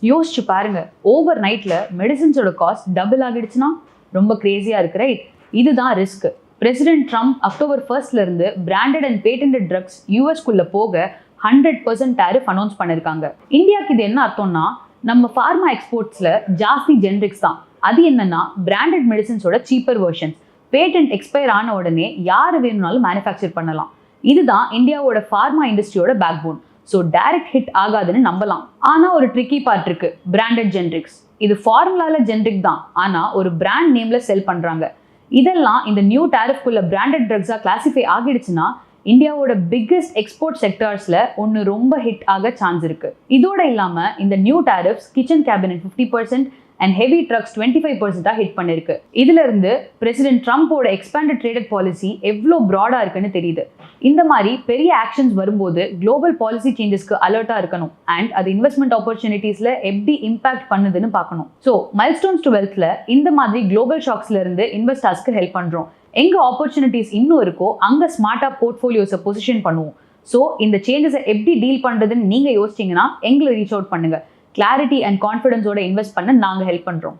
யோசிச்சு பாருங்க, ஓவர் நைட்ல மெடிசின்ஸோட காஸ்ட் டபுள் ஆகிடுச்சுன்னா ரொம்ப கிரேசியா இருக்கு, ரைட்? இதுதான் ரிஸ்க். பிரசிடென்ட் ட்ரம்ப் அக்டோபர் 1 இருந்து பிராண்டட் அண்ட் பேட்டன்ட் ட்ரக்ஸ் யூஎஸ்குள்ள போக 100% டேரிஃப் அனௌன்ஸ் பண்ணிருக்காங்க. இந்தியாவுக்கு இது என்ன அர்த்தம்னா, நம்ம ஃபார்மா எக்ஸ்போர்ட்ஸ்ல ஜாஸ்தி ஜென்ரிக்ஸ் தான். அது என்னன்னா பிராண்டட் மெடிசின்ஸோட சீப்பர் வெர்ஷன்ஸ். பேட்டன்ட் எக்ஸ்பயர் ஆன உடனே யாரு வேணும்னாலும் மேனுஃபேக்சர் பண்ணலாம். இதுதான் இந்தியாவோட ஃபார்மா இண்டஸ்ட்ரியோட back bone. So direct hit ஆகாதுன்னு நம்பலாம். ஆனா ஒரு ட்ரிக்கி பார்ட் இருக்கு, பிராண்டட் ஜென்ரிக்ஸ். இது ஃபார்முலால ஜென்ரிக் தான், ஆனா ஒரு பிராண்ட் நேம்ல செல் பண்றாங்க. இதெல்லாம் இந்த நியூ டேரிஃப்குள்ள பிராண்டட் ட்ரக்ஸா கிளாசிஃபை ஆகிடுச்சுன்னா இந்தியாவோட பிக்கெஸ்ட் எக்ஸ்போர்ட் செக்டார்ஸ்ல ஒன்று ரொம்ப ஹிட் ஆக சான்ஸ் இருக்கு. இதோட இல்லாம இந்த new tariffs kitchen cabinet 50% and heavy trucks 25% hit பண்ணிருக்கு. இதுல இருந்து பிரசிடென்ட் ட்ரம்போட எக்ஸ்பேண்டட் ட்ரேடட் பாலிசி எவ்வளோ ப்ராடா இருக்குன்னு தெரியுது. இந்த மாதிரி பெரிய ஆக்ஷன்ஸ் வரும்போது குளோபல் பாலிசி சேஞ்சஸ்க்கு அலர்ட்டா இருக்கணும் அண்ட் அது இன்வெஸ்ட்மெண்ட் ஆப்பர்ச்சுனிட்டிஸ்ல எப்படி இம்பாக்ட் பண்ணுதுன்னு பார்க்கணும். ஸோ மைல்ஸ்டோன்ஸ் டு வெல்த்ல இந்த மாதிரி குளோபல் ஷாக்ஸ்ல இருந்து இன்வெஸ்டர்ஸ்க்கு ஹெல்ப் பண்றோம். எங்க ஆப்பர்ச்சுனிட்டிஸ் இன்னும் இருக்கோ அங்க ஸ்மார்ட்டா போர்ட்ஃபோலியோஸை பொசிஷன் பண்ணுவோம். ஸோ இந்த சேஞ்சஸை எப்படி டீல் பண்றதுன்னு நீங்க யோசிச்சீங்கன்னா எங்களை ரீச் அவுட் பண்ணுங்க. கிளாரிட்டி அண்ட் கான்ஃபிடன்ஸோட இன்வெஸ்ட் பண்ண நாங்கள் ஹெல்ப் பண்றோம்.